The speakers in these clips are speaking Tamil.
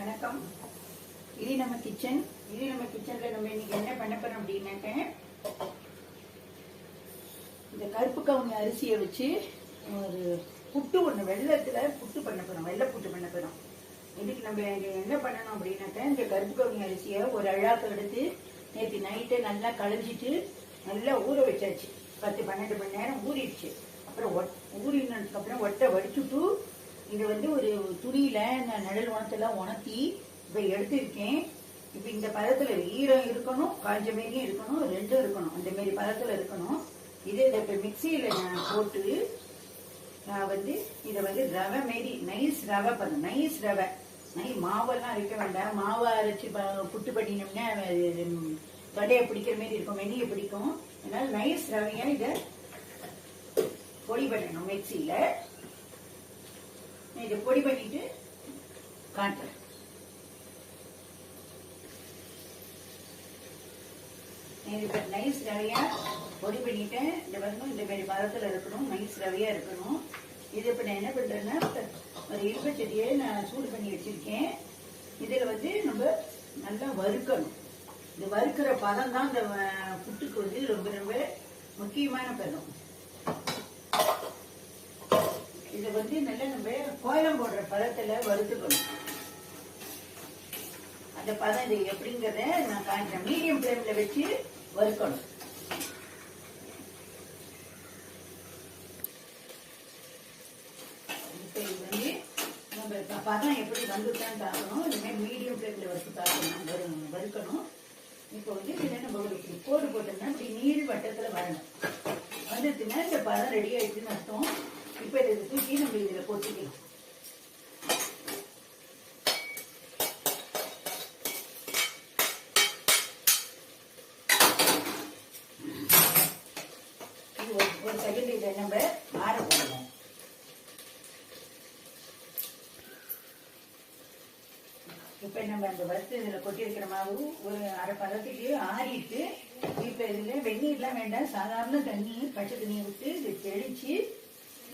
வணக்கம். இது நம்ம கிச்சன். கிச்சன்ல நம்ம இன்னைக்கு என்ன பண்ண போறோம் அப்படின்னாக்க, இந்த கருப்பு கவுனி அரிசியை வச்சு ஒரு புட்டு ஒன்று வெள்ளத்துல புட்டு பண்ண போறோம். வெள்ளை புட்டு பண்ண போறோம். இதுக்கு நம்ம என்ன பண்ணணும் அப்படின்னாக்க, இந்த கருப்பு கவுனி அரிசியை ஒரு அழாக்கு எடுத்து நேற்று நைட்டே நல்லா களைஞ்சிட்டு நல்லா ஊற வச்சாச்சு. 10-12 மணி நேரம் ஊறிடுச்சு. அப்புறம் ஊறினதுக்கு அப்புறம் ஒட்டை வடிச்சுட்டு இதை ஒரு துணியில நிழல் உணத்தெல்லாம் உணர்த்தி இப்போ எடுத்திருக்கேன். இப்போ இந்த பதத்துல ஈரம் இருக்கணும், காஞ்ச மாரியும் இருக்கணும், ரெண்டும் இருக்கணும். அந்த மாரி பதத்துல இருக்கணும். இதை இப்போ மிக்சியில நான் போட்டு நான் இதை ரவை மாரி நைஸ் ரவை பண்ணணும். நைஸ் ரவை மாவெல்லாம் அரைக்க வேண்டாம். மாவை அரைச்சி புட்டு பண்ணினோம்னா வடையை பிடிக்கிற மாரி இருக்கும், வெண்ணியை பிடிக்கும். அதனால நைஸ் ரவையா இதை பொடி பண்ணணும் மிக்சியில. இதை பொடி பண்ணிட்டு காட்டுறேன். இப்ப நைஸ் ரவையா பொடி பண்ணிட்டேன். இந்த இந்த மாதிரி பதத்துல இருக்கணும், நைஸ் ரவையா இருக்கணும். இது இப்ப நான் என்ன பண்றேன்னா, ஒரு இரும்பச்சட்டியை நான் சூடு பண்ணி வச்சிருக்கேன். இதுல நம்ம நல்லா வறுக்கணும். இந்த வறுக்கிற பதம் தான் இந்த புட்டுக்கு ரொம்ப ரொம்ப முக்கியமான பதம். இதை நல்லா நம்ம கோலம் போடுற பதத்துல வறுத்துக்கணும். அந்த பதம் இது எப்படிங்கிறத நான் காட்டுறேன். மீடியம் ஃப்ளேம்ல வச்சு வறுக்கணும். இப்ப இது நம்ம பதம் எப்படி வந்துட்டான்னு பார்க்கணும். இனிமேல் மீடியம் ஃப்ளேம்ல வச்சு பார்க்கணும், வறுக்கணும். இப்போ இதை நம்ம ஒரு கோடு போட்டோம்னா இப்படி நீள் வட்டத்துல வரணும். வந்துச்சுன்னா இந்த பதம் ரெடி ஆயிடுச்சுன்னு அர்த்தம். இப்ப இதை தூக்கி நம்ம இதுல போட்டுக்கலாம். ஒரு செகண்ட் இதை நம்ம ஆற போடணும். இப்ப நம்ம அந்த வறுத்து இதுல கொட்டி இருக்கிற மாவு ஒரு அரை பதத்துக்கு ஆறிட்டு, இப்ப இதுல வெந்நீர்லாம் வேண்டாம், சாதாரண தண்ணி, பச்சை தண்ணியை விட்டு இதை தெளிச்சு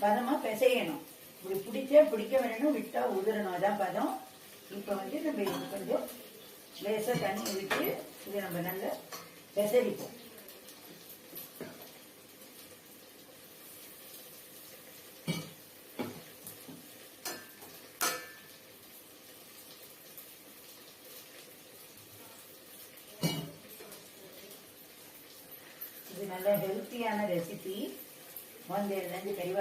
பதமா பிசையணும். இப்படி பிடிக்க வேணும், விட்டா உதிரணும். அதான் பதம். இப்ப நம்ம இது கொஞ்சம் லேசா தண்ணி விட்டு இதை நம்ம நல்லா பிசைப்போம். இது நல்ல ஹெல்த்தியான ரெசிபி. 1 2 கறிவா